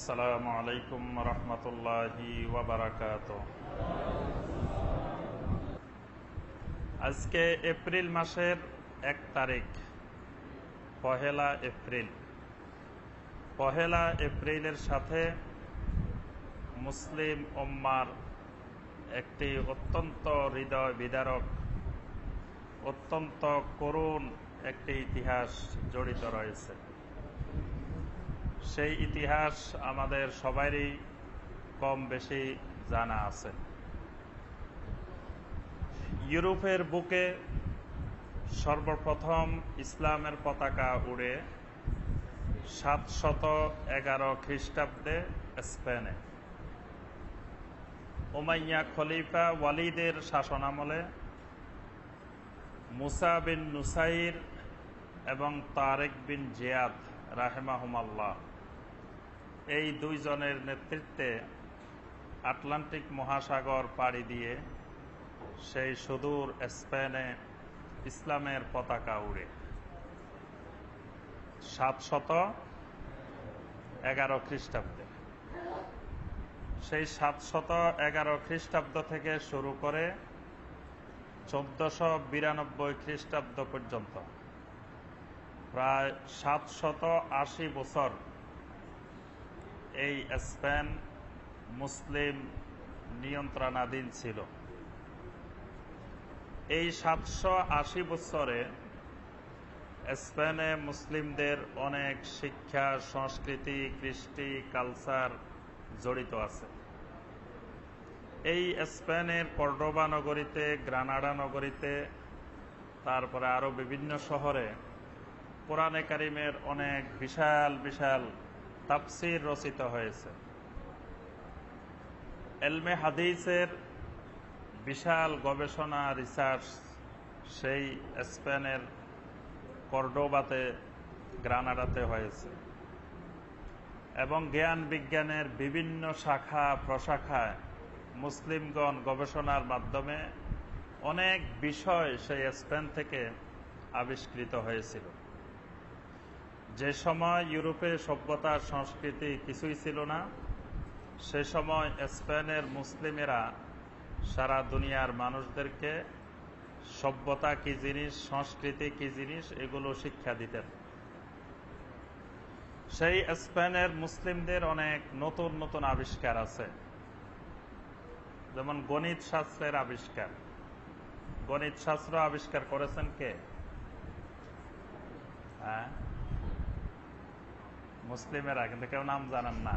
আসসালামু আলাইকুম রহমতুল্লাহি ওয়া বারাকাতুহু। আজকে এপ্রিল মাসের 1 তারিখ, পহেলা এপ্রিল। পহেলা এপ্রিলের সাথে মুসলিম উম্মার একটি অত্যন্ত হৃদয় বিদারক, অত্যন্ত করুণ একটি ইতিহাস জড়িত রয়েছে। সেই ইতিহাস আমাদের সবারই কম বেশি জানা আছে। ইউরোপের বুকে সর্বপ্রথম ইসলামের পতাকা উড়ে 711 খ্রিস্টাব্দে স্পেনে। উমাইয়া খলিফা ওয়ালিদের শাসনামলে মুসা বিন নুসাইর এবং তারেক বিন জিয়াদ রাহেমাহুমাল্লাহ, এই দুইজনের নেতৃত্বে আটলান্টিক মহাসাগর পাড়ি দিয়ে সেই সুদূর স্পেনে ইসলামের পতাকা উড়ে 711 খ্রিস্টাব্দে। সেই 711 খ্রিস্টাব্দ থেকে শুরু করে 1492 খ্রিস্টাব্দ পর্যন্ত প্রায় 780 বছর এই স্পেন মুসলিম নিয়ন্ত্রণাধীন ছিল। এই 780 বছরে স্পেনে মুসলিমদের অনেক শিক্ষা, সংস্কৃতি, কৃষ্টি, কালচার জড়িত আছে। এই স্পেনের কর্ডোবা নগরীতে, গ্রানাডা নগরীতে, তারপরে আরো বিভিন্ন শহরে কোরআনে কারিমের অনেক বিশাল বিশাল তাফসীর রচিত হয়েছে। এলমে হাদিসের বিশাল গবেষণা, রিসার্চ সেই স্পেনের কর্ডোবাতে, গ্রানাডাতে হয়েছে। এবং জ্ঞান বিজ্ঞানের বিভিন্ন শাখা প্রশাখায় মুসলিমগণ গবেষণার মাধ্যমে অনেক বিষয় সেই স্পেন থেকে আবিষ্কৃত হয়েছিল। যে সময় ইউরোপে সভ্যতা সংস্কৃতি কিছুই ছিল না, সে সময় স্পেনের মুসলিমেরা সারা দুনিয়ার মানুষদেরকে সভ্যতা কি জিনিস, সংস্কৃতি কি জিনিস, এগুলো শিক্ষা দিতেন। সেই স্পেনের মুসলিমদের অনেক নতুন নতুন আবিষ্কার আছে। যেমন গণিত শাস্ত্রের আবিষ্কার। গণিত শাস্ত্র আবিষ্কার করেছেন কে? হ্যাঁ, মুসলিমেরা, কিন্তু কেউ নাম জানেন না।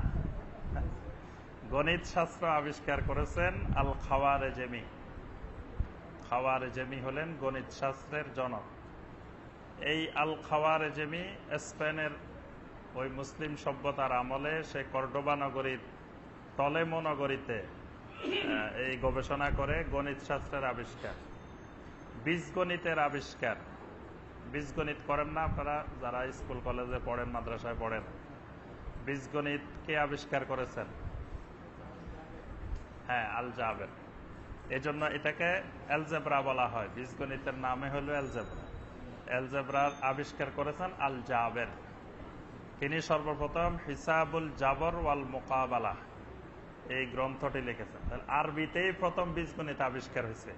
গণিত শাস্ত্র আবিষ্কার করেছেন আল খাওয়ারেজমি। খাওয়ারেজমি হলেন গণিত শাস্ত্রের জনক। এই আল খাওয়ারেজমি স্পেনের ওই মুসলিম সভ্যতার আমলে সে কর্ডোবা নগরীর টলেমো নগরীতে এই গবেষণা করে গণিত শাস্ত্রের আবিষ্কার, বীজগণিতের আবিষ্কার। বীজগণিত করেন না আপনারা যারা স্কুল কলেজে পড়েন, মাদ্রাসায় পড়েন? বীজগণিত কে আবিষ্কার করেছেন? হ্যাঁ, আল জাবের। এজন্য এটাকে অ্যালজেব্রা বলা হয়। বীজগণিতের নামে হলো অ্যালজেব্রা। অ্যালজেব্রার আবিষ্কার করেছেন আল জাবের। তিনি সর্বপ্রথম হিসাবুল জাবর ওয়াল মুকাবালা এই গ্রন্থটি লিখেছেন। আরবিতেই প্রথম বীজগণিত আবিষ্কার হয়েছে।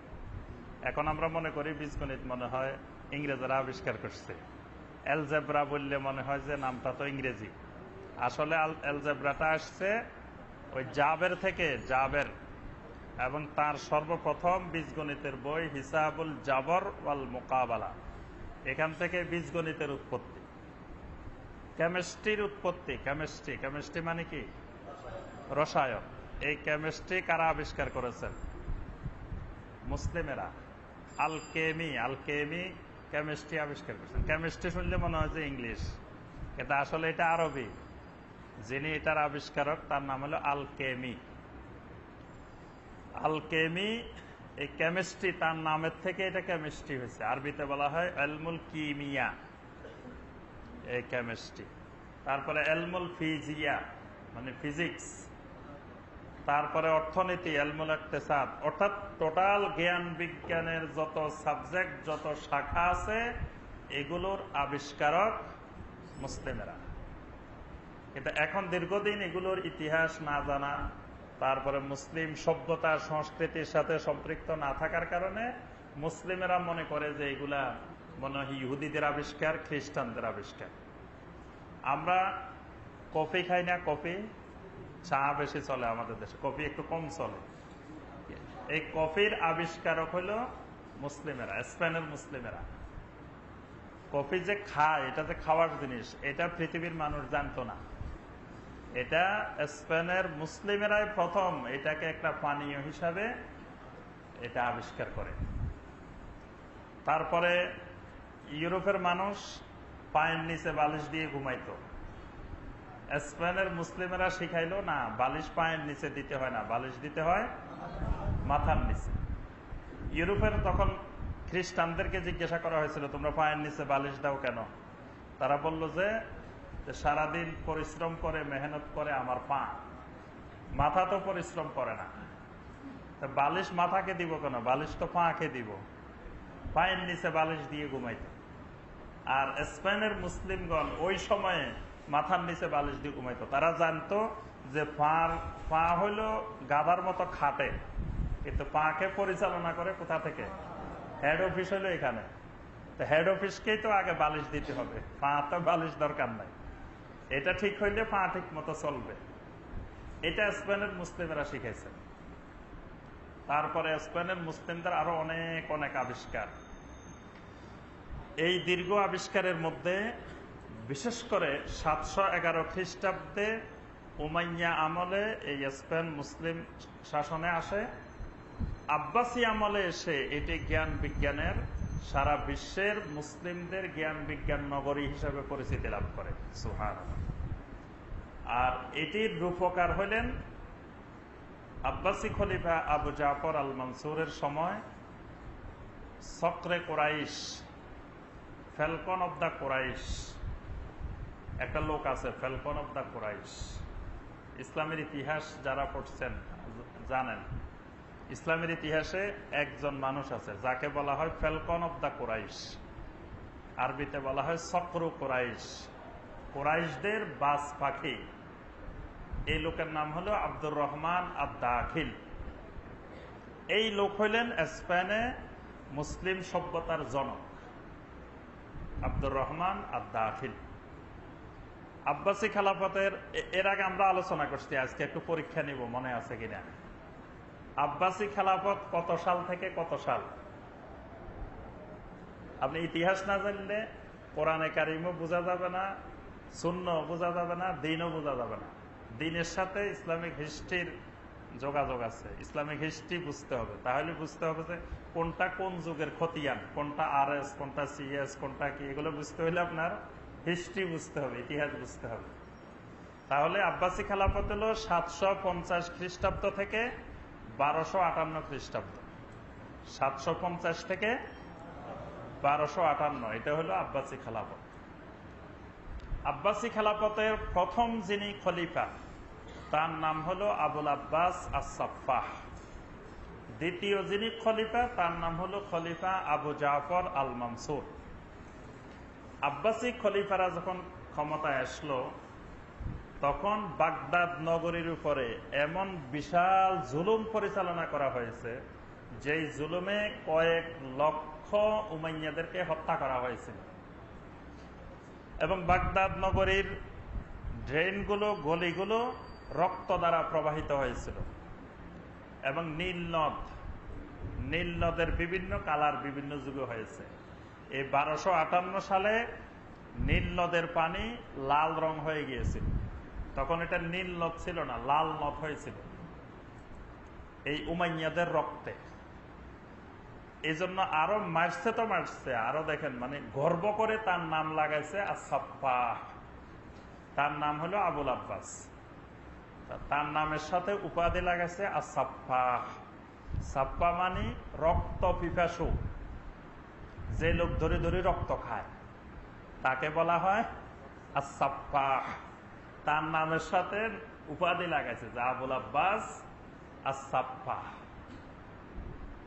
এখন আমরা মনে করি বীজগণিত মনে হয় ইংরেজরা আবিষ্কার করছে। অ্যালজেব্রা বললে মনে হয় যে নামটা তো ইংরেজি। আসলে অ্যালজেব্রাটা আসছে ওই জাবের থেকে, জাবের। এবং তার সর্বপ্রথম বীজগণিতের বই হিসাবুল জাবর ওয়াল মুকাবালা, এখান থেকে বীজগণিতের উৎপত্তি। কেমিস্ট্রির উৎপত্তি, কেমিস্ট্রি মানে কি? রসায়ন। এই কেমিস্ট্রি কারা আবিষ্কার করেছেন? মুসলিমেরা। আলকেমি কেমিস্ট্রি আবিষ্কার করেছেন। কেমিস্ট্রি শুনলে মনে হয় যে ইংলিশ, কিন্তু আসলে এটা আরবি। যিনি এটার আবিষ্কারক তার নাম হলো আলকেমি। এই কেমিস্ট্রি, তার নামের থেকে এটা কেমিস্ট্রি হয়েছে। আরবিতে বলা হয় এলমুল কিমিয়া, এই কেমিস্ট্রি। তারপরে এলমুল ফিজিয়া মানে ফিজিক্স। তারপরে অর্থনীতি, এলমুল ইকতিসাদ। অর্থাৎ টোটাল জ্ঞান বিজ্ঞানের যত সাবজেক্ট, যত শাখা আছে, এগুলোর আবিষ্কারক মুসলিমেরা। কিন্তু এখন দীর্ঘদিন এগুলোর ইতিহাস না জানা, তারপরে মুসলিম সভ্যতা সংস্কৃতির সাথে সম্পৃক্ত না থাকার কারণে মুসলিমেরা মনে করে যে এগুলা মনে হয় ইহুদিদের আবিষ্কার, খ্রিস্টানদের আবিষ্কার। আমরা কফি খাই না, কফি, চা বেশি চলে আমাদের দেশে, কফি একটু কম চলে। এই কফির আবিষ্কারক হইল মুসলিমেরা, স্পেনের মুসলিমেরা। কফি যে খায়, এটা যে খাওয়ার জিনিস, এটা পৃথিবীর মানুষ জানতো না। এটা স্পেনের মুসলিমেরাই প্রথম এটাকে একটা পানীয় হিসাবে এটা আবিষ্কার করে। তারপরে ইউরোপের মানুষ পায়ের নিচে বালিশ দিয়ে ঘুমাইতো। স্পেনের মুসলিমেরা শিখাইলো না, বালিশ পায়ের নিচে দিতে হয় না, বালিশ দিতে হয় মাথার নিচে। ইউরোপের তখন খ্রিস্টানদেরকে জিজ্ঞাসা করা হয়েছিল, তোমরা পায়ের নিচে বালিশ দাও কেন? তারা বলল যে সারাদিন পরিশ্রম করে, মেহনত করে আমার পা, মাথা তো পরিশ্রম করে না, বালিশ মাথাকে দিব কেন? বালিশ তো পাকে দিব। পায়ের নিচে বালিশ দিয়ে ঘুমাইত। আর স্পেনের মুসলিমগণ ওই সময়ে মাথার নিচে বালিশ দিয়ে ঘুমাইত। তারা জানতো যে পা হইল গাধার মতো খাটে, কিন্তু পাকে পরিচালনা করে কোথা থেকে? হেড অফিস হইলো এখানে। তো হেড অফিসকেই তো আগে বালিশ দিতে হবে, পা তো বালিশ দরকার নাই। এটা ঠিক হইলে পা ঠিক মতো চলবে। এটা স্পেনের মুসলিমেরা শিখাইছে। তারপরে স্পেনের মুসলিমদের আরো অনেক অনেক আবিষ্কার। এই দীর্ঘ আবিষ্কারের মধ্যে বিশেষ করে 711 খ্রিস্টাব্দে উমাইয়া আমলে এই স্পেন মুসলিম শাসনে আসে। আব্বাসী আমলে এসে এটি জ্ঞান বিজ্ঞানের, সারা বিশ্বের মুসলিমদের জ্ঞান বিজ্ঞান নগরী হিসাবে পরিচিতি লাভ করে। সুবহানাল্লাহ। আর এটির রূপকার হলেন আব্বাসী খলিফা আবু জাফর আল মনসুরের সময় সকরে Quraysh, falcon of the Quraysh, একটা লোক আছে ফ্যালকন অব দ্য কোরাইশ। ইসলামের ইতিহাস যারা পড়ছেন জানেন, ইসলামের ইতিহাসে একজন মানুষ আছে যাকে বলা হয় ফ্যালকন অব দ্য কোরাইশ, আরবিতে বলা হয় সকরু কোরাইশ, কোরাইশদের বাজ পাখি। এই লোকের নাম হলো আব্দুর রহমান আদ-দাখিল। এই লোক হইলেন স্পেনে মুসলিম সভ্যতার জনক, আব্দুর রহমান আদ-দাখিল। আব্বাসী খেলাফতের এর আগে আমরা আলোচনা করছি, আজকে একটু পরীক্ষা নিব মনে আছে কিনা। আব্বাসী খেলাফত কত সাল থেকে কত সাল? আপনি ইতিহাস না জানলে কোরআনে কারিমও বোঝা যাবে না, সুন্নাহও বোঝা যাবে না, দ্বীনও বোঝা যাবে না। দ্বীনের সাথে ইসলামিক হিস্ট্রির যোগাযোগ আছে, ইসলামিক হিস্ট্রি বুঝতে হবে। তাহলে বুঝতে হবে যে কোনটা কোন যুগের খতিয়ান, কোনটা RS, কোনটা CS, কোনটা কি, এগুলো বুঝতে হলে আপনার হিস্ট্রি বুঝতে হবে, ইতিহাস বুঝতে হবে। তাহলে আব্বাসী খেলাফত হলো 750 খ্রিস্টাব্দ থেকে 1258 খ্রিস্টাব্দ। 750 থেকে 1258, এটা হলো আব্বাসী খেলাফত। আব্বাসী খেলাফতের প্রথম যিনি খলিফা তার নাম হলো আবুল আব্বাস আস-সাফফাহ। দ্বিতীয় যিনি খলিফা তার নাম হলো খলিফা আবু জাফর আল মনসুর। আব্বাসী খলিফারা যখন ক্ষমতায় আসলো তখন বাগদাদ নগরীর উপরে এমন বিশাল জুলুম পরিচালনা করা হয়েছে, যেই জুলুমে কয়েক লক্ষ উমাইয়াদেরকে হত্যা করা হয়েছিল। এবং বাগদাদ নগরীর ড্রেনগুলো, গলিগুলো রক্ত দ্বারা প্রবাহিত হয়েছিল। এবং নীল নদের বিভিন্ন কালার বিভিন্ন যুগে হয়েছে। এই 1258 সালে নীল নদের পানি লাল রং হয়ে গিয়েছিল। তখন এটা নীল নদ ছিল না, লাল নদ হয়েছিল এই উমাইয়াদের রক্তে। এই জন্য আরো মারছে তো মারছে, আরো দেখেন মানে গর্ব করে তার নাম লাগাইছে আস-সাফফাহ। তার নাম হলো আবুল আব্বাস, তার নামের সাথে উপাধি লাগাইছে আস-সাফফাহ। সাফফা মানে রক্ত পিপাসু, যে লোক ধরে ধরে রক্ত খায় তাকে বলা হয় আস-সাফফাহ। তার নামের সাথে উপাধি লাগাইছে যে আবুল আব্বাস আস-সাফফাহ।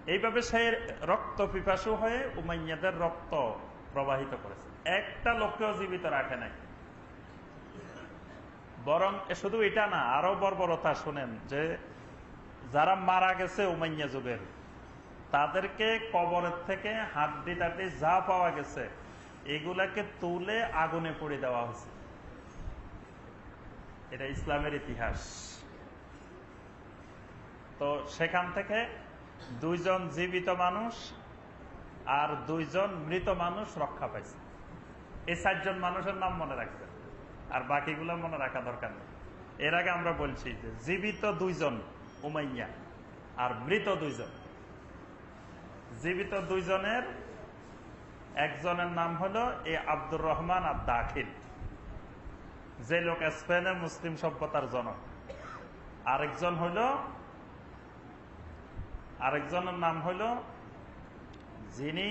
এইভাবে সে রক্ত পিপাসু হয়ে উমাইয়াদের রক্ত প্রবাহিত করেছে, একটা লোককেও জীবিত রাখে নাই। বরং শুধু এটা না, আরো বর্বরতা শুনেন, যে যারা মারা গেছে উমাইয়া যুগের, তাদেরকে কবরের থেকে হাড্ডি টাড্ডি যা পাওয়া গেছে এগুলাকে তুলে আগুনে পুড়িয়ে দেওয়া হয়েছে। এটা ইসলামের ইতিহাস। তো সেখান থেকে 2 জন জীবিত মানুষ আর 2 জন মৃত মানুষ রক্ষা পাইছে। এই 4 জন মানুষের নাম মনে রাখবেন, আর বাকিগুলো মনে রাখা দরকার নেই। এর আগে আমরা বলছি যে জীবিত 2 জন উমাইয়া আর মৃত 2 জন। জীবিত 2 জনের একজনের নাম হলো এই আব্দুর রহমান আর দাখিল, যে লোক স্পেনের মুসলিম সভ্যতার জনক। আরেকজনের নাম হলো যিনি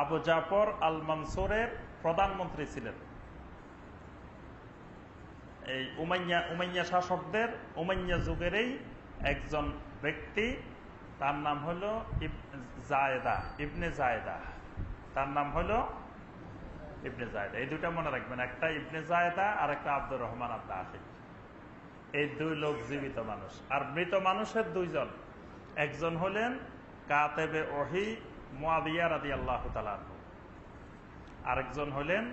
আবু জাফর আল মনসুরের প্রধানমন্ত্রী ছিলেন। এই উমাইয়া শাসকদের উমাইয়া যুগেরই একজন ব্যক্তি, তার নাম হলো ইবনে জায়েদা। তার নাম হলো ইবনে জায়েদা। এই দুটা মনে রাখবেন, একটা ইবনে জায়েদা আর একটা আব্দুর রহমান আর দাখিল। এই 2 লোক জীবিত মানুষ। আর মৃত মানুষের 2 জন, একজন হলেন কাতেবে ওহী মুয়াবিয়া রাদিয়াল্লাহু তাআলা আনহু, আরেকজন হলেন,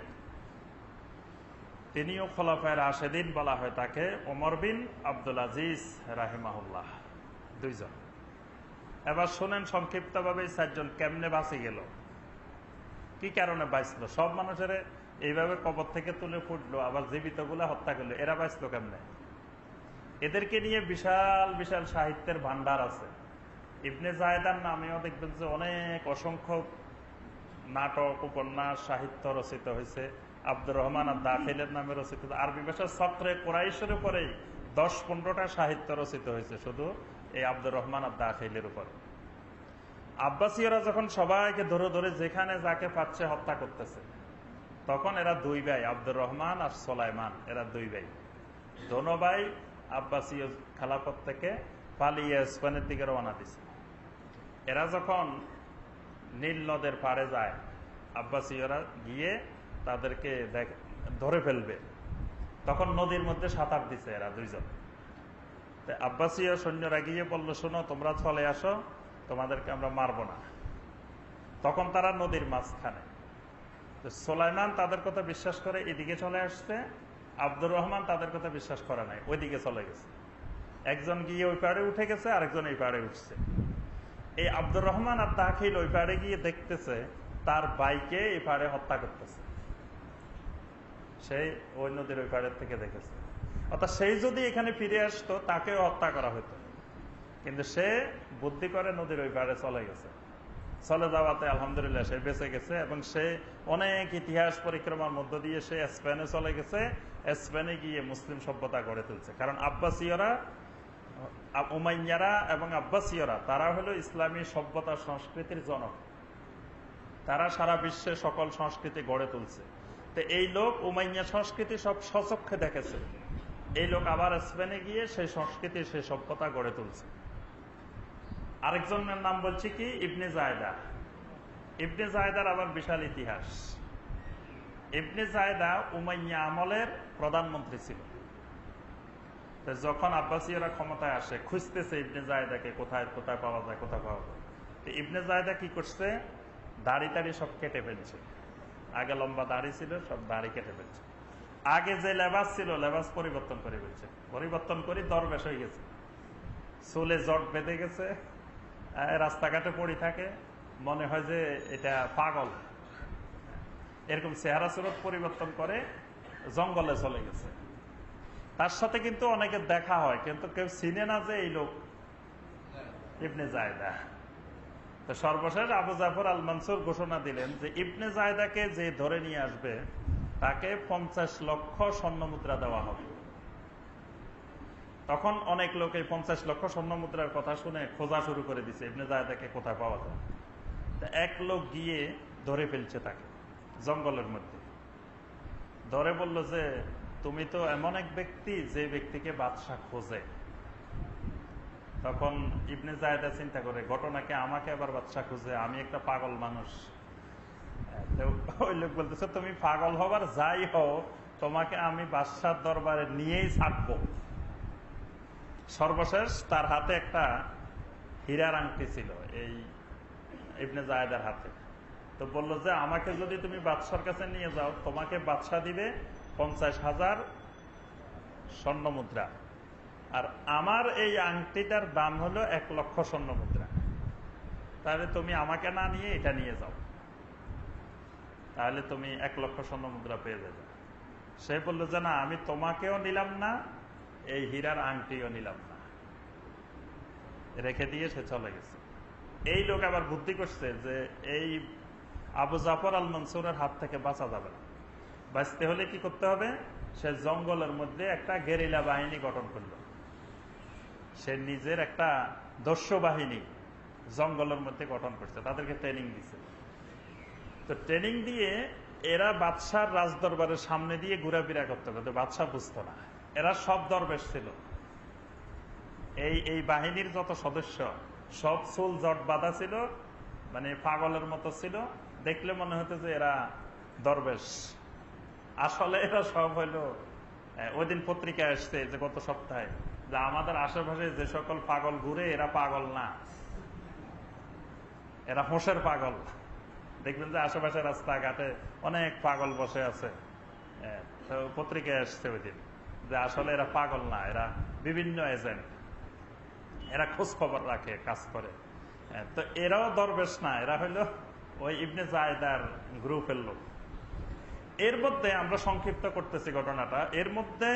তিনিও খোলাফায়ে রাশেদিন বলা হয় তাকে, ওমর বিন আব্দুল আজিজ রাহিমাহুল্লাহ। 2 জন। এবার শুনেন সংক্ষিপ্তভাবে 4 জন কেমনে বাঁচি গেল, কি কারণে বাঁচলো। সব মানুষের এইভাবে কবর থেকে তুলে ফুটলো, আবার জীবিত গুলা হত্যা করলো, এরা বাঁচলো কেমনে? এদেরকে নিয়ে বিশাল বিশাল সাহিত্যের ভান্ডার আছে। ইবনে জায়েদার নামেও দেখবেন যে অনেক অসংখ্য নাটক, উপন্যাস, সাহিত্য রচিত হয়েছে। আব্দুর রহমান আর দাখিলের নামে রচিত, আরবি ভাষার চক্রে কুরাইশের উপরেই 10-15টা সাহিত্য রচিত হয়েছে শুধু এই আব্দুর রহমান আর দাখিলের উপরে। আব্বাসীয়রা যখন সবাইকে ধরে ধরে যেখানে যাকে পাচ্ছে হত্যা করতেছে, তখন এরা 2 ভাই, আব্দুর রহমান আর সুলাইমান, এরা 2 ভাই। দোনো ভাই আব্বাসীয় খেলাফত থেকে পালিয়ে স্পেনের দিকে রওনা দিছে। এরা যখন নীল নদের পাড়ে যায়, আব্বাসীয়রা গিয়ে তাদেরকে ধরে ফেলবে, তখন নদীর মধ্যে সাঁতার দিছে এরা 2 জন। আব্বাসীয় সৈন্যরা গিয়ে বলল, শোনো তোমরা চলে আসো, তোমাদেরকে আমরা মারবো না। তখন তারা নদীর মাঝখানে। সুলাইমান তাদের কথা বিশ্বাস করে এদিকে চলে আসছে, আব্দুর রহমান তাদের কথা বিশ্বাস করে নাই, ওইদিকে চলে গেছে। একজন গিয়ে ওই পাড়ে উঠে গেছে, আরেকজন এই পাড়ে উঠছে। এই আব্দুর রহমান আর দাখিল ওই পাড়ে গিয়ে দেখতেছে তার ভাইকে এই পাড়ে হত্যা করতেছে। সেই ওই নদীর ওই পাড়ের থেকে দেখেছে। অর্থাৎ সেই যদি এখানে ফিরে আসতো তাকেও হত্যা করা হতো, কিন্তু সে বুদ্ধি করে নদীর ওই পাড়ে চলে গেছে। চলে যাওয়াতে আলহামদুলিল্লাহ সে বেঁচে গেছে, এবং সে অনেক ইতিহাস পরিক্রমার মধ্য দিয়ে সে স্পেনে চলে গেছে। স্পেনে গিয়ে মুসলিম সভ্যতা গড়ে তুলছে। কারণ আব্বাসীয়রা, উমাইয়ারা এবং আব্বাসীয়রা, তারা হলো ইসলামী সভ্যতা সংস্কৃতির জনক। তারা সারা বিশ্বে সকল সংস্কৃতি গড়ে তুলছে। তো এই লোক উমাইয়া সংস্কৃতি সব স্বচক্ষে দেখেছে। এই লোক আবার স্পেনে গিয়ে সেই সংস্কৃতি, সেই সভ্যতা গড়ে তুলছে। আরেকজনের নাম বলছি কি, ইবনে জায়েদা। ইবনে জায়েদার আবার বিশাল ইতিহাস। ইবনে জায়েদা উমাইয়া আমলের প্রধানমন্ত্রী ছিল। যখন আব্বাসীয়রা ক্ষমতায় আসে, খুঁজতেছে ইবনে জায়েদাকে, কোথায় কোথায় পাওয়া যায়, কোথায় পাওয়া যায়। তো ইবনে জায়েদা কি করছে, দাড়ি টাড়ি সব কেটে ফেলছে। আগে লম্বা দাড়ি ছিল, সব দাড়ি কেটে ফেলছে। আগে যে লেবাস ছিল, লেবাস পরিবর্তন করে ফেলছে। পরিবর্তন করে দরবেশ হয়ে গেছে, চুলে জট বেঁধে গেছে, রাস্তাঘাটে পড়ে থাকে, মনে হয় যে এটা পাগল। এরকম চেহারা সুরত পরিবর্তন করে জঙ্গলে চলে গেছে। তার সাথে কিন্তু অনেকের দেখা হয়, কিন্তু কেউ চিনে না যে এই লোক ইবনে জায়েদা। তো সর্বশেষ আবু জাফর আল মনসুর ঘোষণা দিলেন যে ইবনে জায়েদাকে যে ধরে নিয়ে আসবে তাকে 50 লক্ষ স্বর্ণ মুদ্রা দেওয়া হবে। তখন অনেক লোক এই 50 লক্ষ স্বর্ণ মুদ্রার কথা শুনে খোঁজা শুরু করে দিছে ইবনে জায়েদাকে কোথায় পাওয়া যায়। এক লোক গিয়ে ধরে ফেলছে তাকে জঙ্গলের মধ্যে। ধরে বলল যে তুমি তো এমন এক ব্যক্তি যে ব্যক্তিকে বাদশাহ খোঁজে। তখন ইবনে জায়েদা চিন্তা করে, ঘটনাকে আমাকে আবার বাদশাহ খুঁজে, আমি একটা পাগল মানুষ। ওই লোক বলতেছে, তুমি পাগল হবার যাই হও, তোমাকে আমি বাদশার দরবারে নিয়েই ছাড়বো। সর্বশেষ তার হাতে একটা হীরার আংটি ছিল, এই ইবনে জায়েদের হাতে। তো বললো যে আমাকে যদি তুমি বাদশার কাছে নিয়ে যাও, তোমাকে বাদশা দিবে 50,000 স্বর্ণ মুদ্রা, আর আমার এই আংটিটার দাম হলো 1 লক্ষ স্বর্ণ মুদ্রা। তাহলে তুমি আমাকে না নিয়ে এটা নিয়ে যাও, তাহলে তুমি 1 লক্ষ স্বর্ণ মুদ্রা পেয়ে যাবে। সে বললো যে না, আমি তোমাকেও নিলাম না, এই হীরার আংটিও নিলাম না, রেখে দিয়ে সে চলে গেছে। এই লোক আবার বুদ্ধি করছে যে এই আবু জাফর আল মনসুরের হাত থেকে বাঁচা যাবে না, বাঁচতে হলে কি করতে হবে? সে জঙ্গলের মধ্যে একটা গেরিলা বাহিনী গঠন করল। সে নিজের একটা দস্যু বাহিনী জঙ্গলের মধ্যে গঠন করছে, তাদেরকে ট্রেনিং দিচ্ছে। তো ট্রেনিং দিয়ে এরা বাদশার রাজদরবারের সামনে দিয়ে ঘুরাফেরা করতে করতে, বাদশাহ বুঝতো না, এরা সব দরবেশ ছিল। এই বাহিনীর যত সদস্য সব চুল জট বাঁধা ছিল, মানে পাগলের মতো ছিল, দেখলে মনে হতো যে এরা দরবেশ। আসলে এরা সব হইলো, ওই দিন পত্রিকায় আসছে যে গত সপ্তাহে, যে আমাদের আশেপাশে যে সকল পাগল ঘুরে এরা পাগল না, এরা হোঁশের পাগল। দেখবেন যে আশেপাশে রাস্তাঘাটে অনেক পাগল বসে আছে, তো পত্রিকায় আসছে ওই দিন যে আসলে এরা পাগল না, এরা বিভিন্ন এজেন্ট, এরা খোঁজ খবর রাখে, কাজ করে। তো এরাও দরবেশ না, এরা হইল ওই ইবনে জায়েদার গ্রুপের লোক। এর মধ্যে আমরা সংক্ষিপ্ত করতেছি ঘটনাটা, এর মধ্যে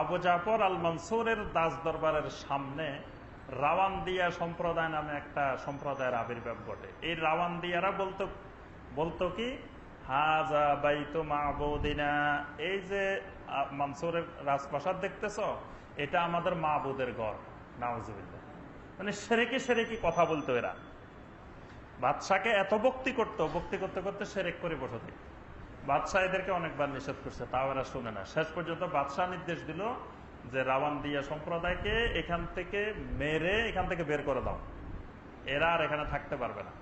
আবু জাফর আল মনসুরের দাস দরবারের সামনে রাওয়ান্দিয়া সম্প্রদায় নামে একটা সম্প্রদায়ের আবির্ভাব ঘটে। এই রাওয়ান্দিয়ারা বলতো কি, হাজা বাইতু মাবুদিনা, এই যে মনসুরের রাজপ্রাসাদ দেখতেছ, এটা আমাদের মাবুদের ঘর। নাউজুবিল্লাহ। মানে সেরেকি কথা বলতো এরা। বাদশাকে এত ভক্তি করতে করতে সেরেক করে বসে থাকে। বাদশাহ এদেরকে অনেকবার নিষেধ করছে, তাও এরা শুনে না। শেষ পর্যন্ত বাদশাহ নির্দেশ দিল যে রাওয়ান্দিয়া সম্প্রদায়কে এখান থেকে মেরে এখান থেকে বের করে দাও, এরা আর এখানে থাকতে পারবে না।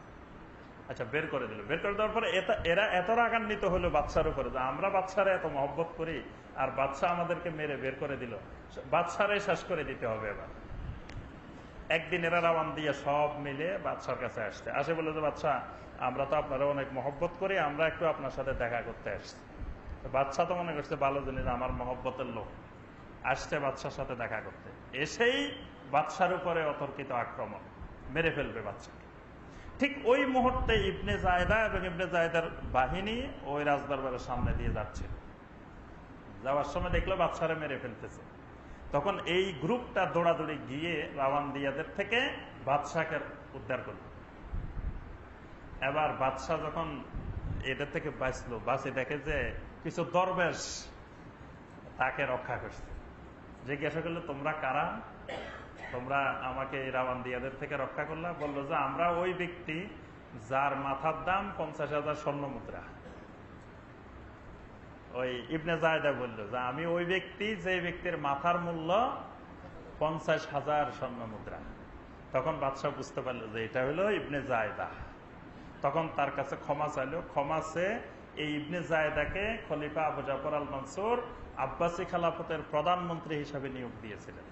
আচ্ছা, বের করে দিল। বের করে দেওয়ার পরে এরা এত রাগান্বিত হলো বাদশার উপরে, যে আমরা বাদশারে এত মহব্বত করি, আর বাদশাহ আমাদেরকে মেরে বের করে দিল, বাদশারে শেষ করে দিতে হবে এবার। একদিন এরা রাওয়ান্দিয়া সব মিলে বাদশার কাছে আসে বলে যে বাদশাহ, আমরা তো আপনারা অনেক মহব্বত করি, আমরা একটু আপনার সাথে দেখা করতে আসছি। বাদশাহ তো মনে করছে ভালো জিনিস, আমার মহব্বতের লোক আসছে বাদশার সাথে দেখা করতে, এসেই বাদশার উপরে অতর্কিত আক্রমণ, মেরে ফেলবে বাদশাকে। ঠিক ওই মুহূর্তে ইবনে জায়েদা এবং ইবনে জায়েদার বাহিনী ওই রাজদরবারের সামনে দিয়ে যাচ্ছে। যাওয়ার সময় দেখলো বাদশারে মেরে ফেলতেছে। তখন এই গ্রুপটা দৌড়াদৌড়ি গিয়ে রাওয়ান্দিয়াদের থেকে বাদশাকে উদ্ধার করল। এবার বাদশাহ যখন এদের থেকে বাঁচে দেখে যে কিছু দরবেশ তাকে রক্ষা করছে। জিজ্ঞাসা করলো, তোমরা কারা? তোমরা আমাকে রাওয়ান্দিয়াদের থেকে রক্ষা করলা? বললো যে আমরা ওই ব্যক্তি যার মাথার দাম 50,000 স্বর্ণ মুদ্রা। ওই ইবনে জায়েদা বললো যে আমি ওই ব্যক্তি যে ব্যক্তির মাথার মূল্য 50,000 স্বর্ণ মুদ্রা। তখন বাদশাহ বুঝতে পারলো যে এটা হলো ইবনে জায়েদা। তখন তার কাছে ক্ষমা চাইলো। ক্ষমা চেয়ে এই ইবনে জায়েদাকে খলিফা আবু জাফর আল মনসুর আব্বাসী খেলাফতের প্রধানমন্ত্রী হিসাবে নিয়োগ দিয়েছিলেন।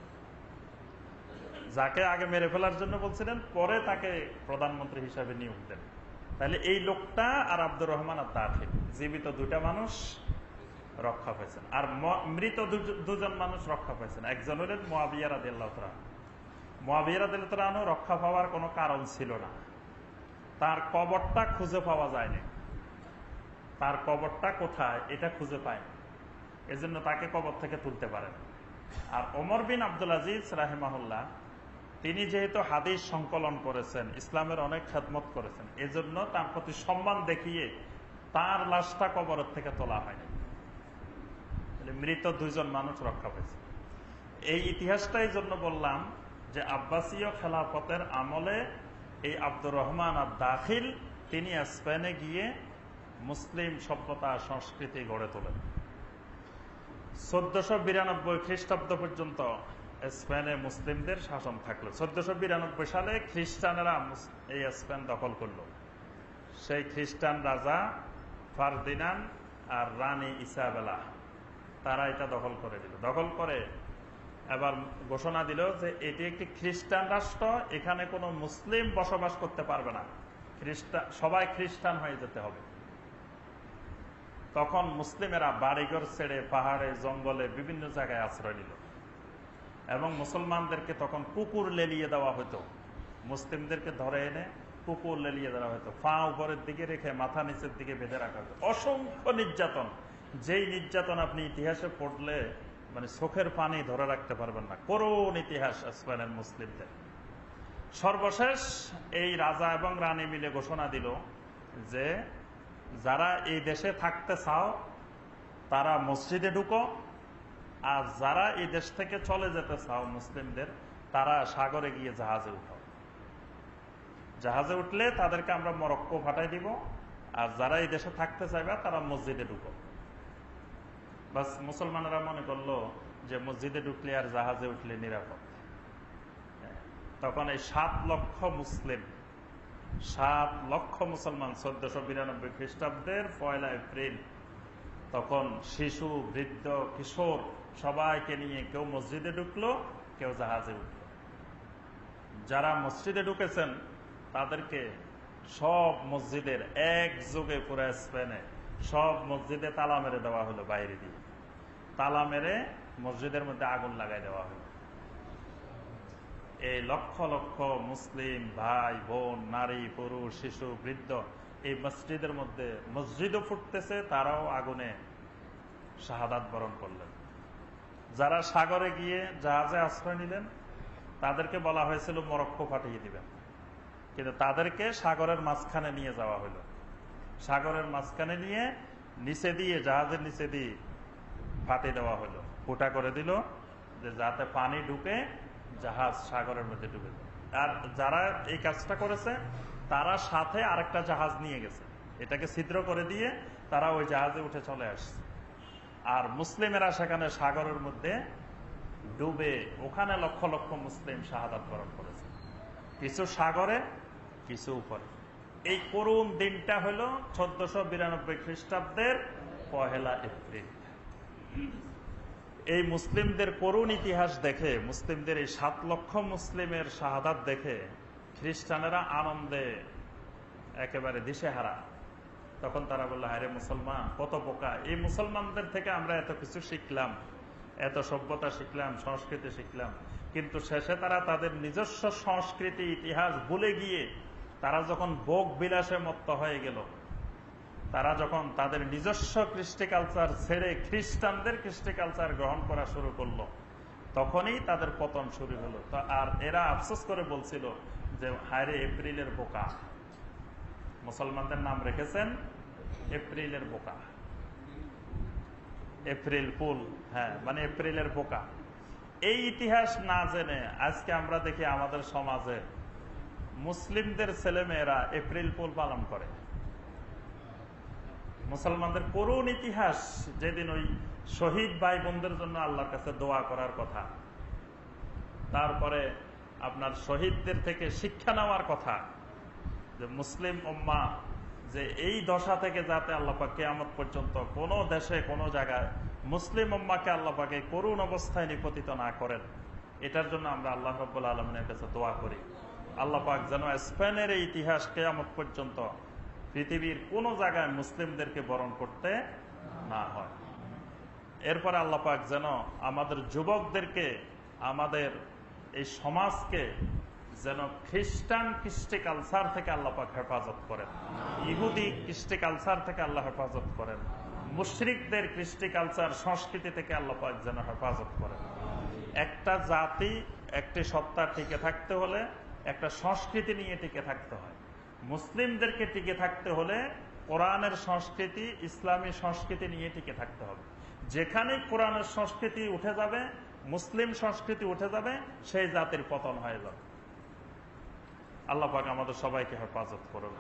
যাকে আগে মেরে ফেলার জন্য বলছিলেন, পরে তাকে প্রধানমন্ত্রী হিসাবে নিয়োগ দেন। তাহলে এই লোকটা আর আব্দুর রহমান আর দাখিল, জীবিত দুইটা মানুষ রক্ষা পাইছেন, আর মৃত দুজন মানুষ রক্ষা পাইছেন। একজন হলেন মুআবিয়া রাদিয়াল্লাহু তাআলা। মুআবিয়া রাদিয়াল্লাহু তাআলা রক্ষা পাওয়ার কোনো কারণ ছিল না, তার কবরটা খুঁজে পাওয়া যায়নি। তার কবরটা কোথায় এটা খুঁজে পায়নি, এজন্য তাকে কবর থেকে তুলতে পারেন। আর ওমর বিন আব্দুল আজিজ রাহিমাহুল্লাহ, তিনি যেহেতু হাদিস সংকলন করেছেন, ইসলামের অনেক খেদমত করেছেন, এজন্য তার প্রতি সম্মান দেখিয়ে তার লাশটা কবরের থেকে তোলা হয়নি। মৃত দুইজন মানুষ রক্ষা পেয়েছে। এই ইতিহাসটাই জন্য বললাম যে আব্বাসীয় খেলাফতের আমলে এই আব্দুর রহমান আর দাখিল তিনি স্পেনে গিয়ে মুসলিম সভ্যতা সংস্কৃতি গড়ে তোলেন। 1492 খ্রিস্টাব্দ পর্যন্ত স্পেনে মুসলিমদের শাসন থাকলো। 1492 সালে খ্রিস্টানেরা এই স্পেন দখল করলো। সেই খ্রিস্টান রাজা ফার্দিনান্দ আর রানী ইসাবেলা তারা এটা দখল করে দিল। দখল করে এবার ঘোষণা দিল যে এটি একটি খ্রিস্টান রাষ্ট্র, এখানে কোনো মুসলিম বসবাস করতে পারবে না, সবাই খ্রিস্টান হয়ে যেতে হবে। তখন মুসলিমেরা বাড়িঘর ছেড়ে পাহাড়ে জঙ্গলে বিভিন্ন জায়গায় আশ্রয় নিল এবং মুসলমানদেরকে তখন কুকুর লেলিয়ে দেওয়া হতো। মুসলিমদেরকে ধরে এনে কুকুর লেলিয়ে দেওয়া হতো, পা উপরের দিকে রেখে মাথা নিচের দিকে বেঁধে রাখা হতো। অসংখ্য নির্যাতন, যেই নির্যাতন আপনি ইতিহাসে পড়লে মানে চোখের পানি ধরে রাখতে পারবেন না। করুণ ইতিহাস স্পেনের মুসলিমদের। সর্বশেষ এই রাজা এবং রানী মিলে ঘোষণা দিল যে যারা এই দেশে থাকতে চাও তারা মসজিদে ঢুকো, আর যারা এই দেশ থেকে চলে যেতে চাও মুসলিমদের, তারা সাগরে গিয়ে জাহাজে উঠো। জাহাজে উঠলে তাদেরকে আমরা মরক্কো পাঠাই দিব, আর যারা এই দেশে থাকতে চাইবে তারা মসজিদে ঢুকো। বাস মুসলমানেরা মনে করলো যে মসজিদে ঢুকলে আর জাহাজে উঠলে নিরাপদ। তখন এই 7 লক্ষ মুসলিম, 7 লক্ষ মুসলমান 1492 খ্রিস্টাব্দের 1 এপ্রিল তখন শিশু, বৃদ্ধ, কিশোর সবাইকে নিয়ে কেউ মসজিদে ঢুকলো, কেউ জাহাজে উঠলো। যারা মসজিদে ঢুকেছেন তাদেরকে সব মসজিদের একযোগে পুরো স্পেনে সব মসজিদে তালা মেরে দেওয়া হলো, বাইরে দিয়ে তালা মেরে মসজিদের মধ্যে আগুন লাগাই দেওয়া হলো। এই লক্ষ লক্ষ মুসলিম ভাই বোন, নারী, পুরুষ, শিশু, বৃদ্ধ এই মসজিদের মধ্যে, মসজিদও ফুটতেছে, তারাও আগুনে শাহাদাত বরণ করলেন। যারা সাগরে গিয়ে জাহাজে আশ্রয় নিলেন তাদেরকে বলা হয়েছিল মরক্কো পাঠিয়ে দিবেন, কিন্তু তাদেরকে সাগরের মাঝখানে নিয়ে যাওয়া হলো। সাগরের মাঝখানে নিয়ে নিচে দিয়ে, জাহাজের নিচে দিয়ে ফাটিয়ে দেওয়া হলো, ফুটা করে দিল যে যাতে পানি ঢুকে জাহাজ সাগরের মধ্যে ডুবে যায়। আর যারা এই কাজটা করেছে তারা সাথে আরেকটা জাহাজ নিয়ে গেছে, এটাকে ছিদ্র করে দিয়ে তারা ওই জাহাজে উঠে চলে আসছে। আর মুসলিমেরা সেখানে সাগরের মধ্যে ডুবে ওখানে লক্ষ লক্ষ মুসলিম শাহাদাত বরণ করেছে, কিছু সাগরে, কিছু উপরে। এই করুণ দিনটা হলো 1492 খ্রিস্টাব্দের 1 এপ্রিল। এই মুসলিমদের করুণ ইতিহাস দেখে, মুসলিমদের এই 7 লক্ষ মুসলিমের শাহাদাত দেখে খ্রিস্টানেরা আনন্দে একেবারে দিশেহারা। তখন তারা বলল, হায় রে মুসলমান, কত বোকা! এই মুসলমানদের থেকে আমরা এত কিছু শিখলাম, এত সভ্যতা শিখলাম, সংস্কৃতি শিখলাম, কিন্তু শেষে তারা তাদের নিজস্ব সংস্কৃতি, ইতিহাস ভুলে গিয়ে তারা যখন ভোগ বিলাসে মত্ত হয়ে গেল, তারা যখন তাদের নিজস্ব কৃষ্টি কালচার ছেড়ে খ্রিস্টানদের কৃষ্টি কালচার গ্রহণ করা শুরু করলো, তখনই তাদের পতন শুরু হলো। তো আর এরা আফসোস করে বলছিল যে হায়রে এপ্রিলের বোকা, মুসলমানদের নাম রেখেছেন এপ্রিলের বোকা, এপ্রিল ফুল, হ্যাঁ, মানে এপ্রিলের বোকা। এই ইতিহাস না জেনে আজকে আমরা দেখি আমাদের সমাজে মুসলিমদের ছেলেমেয়েরা এপ্রিল ফুল পালন করে। মুসলমানদের করুণ ইতিহাস, যেদিন ওই শহীদ ভাই বোনদের জন্য আল্লাহর কাছে দোয়া করার কথা, তারপরে আপনার শহীদদের থেকে শিক্ষা নেওয়ার কথা, যে মুসলিম উম্মাহ যে এই দশা থেকে যাতে আল্লাহ পাক কিয়ামত পর্যন্ত কোনো দেশে কোনো জায়গায় মুসলিম উম্মাহকে আল্লাহ পাক এই করুণ অবস্থায় নিপতিত না করেন, এটার জন্য আমরা আল্লাহ রাব্বুল আলামিনের কাছে দোয়া করি। আল্লাহ পাক যেন স্পেনের এই ইতিহাস কিয়ামত পর্যন্ত পৃথিবীর কোন জায়গায় মুসলিমদেরকে বরণ করতে না হয়। এরপরে আল্লাহ পাক যেন আমাদের যুবকদেরকে, আমাদের এই সমাজকে যেন খ্রিস্টান কৃষ্টি কালচার থেকে আল্লাহ পাক হেফাজত করেন, ইহুদি কৃষ্টি কালচার থেকে আল্লাহ হেফাজত করেন, মুশরিকদের কৃষ্টি কালচার সংস্কৃতি থেকে আল্লাহ পাক যেন হেফাজত করেন। একটা জাতি, একটি সত্তা টিকে থাকতে হলে একটা সংস্কৃতি নিয়ে টিকে থাকতে হয়। মুসলিমদেরকে টিকে থাকতে হলে কোরআনের সংস্কৃতি, ইসলামী সংস্কৃতি নিয়ে টিকে থাকতে হবে। যেখানে কোরআনের সংস্কৃতি উঠে যাবে, মুসলিম সংস্কৃতি উঠে যাবে, সেই জাতির পতন হয়ে যাবে। আল্লাহ পাক আমাদের সবাইকে হেফাজত করুন।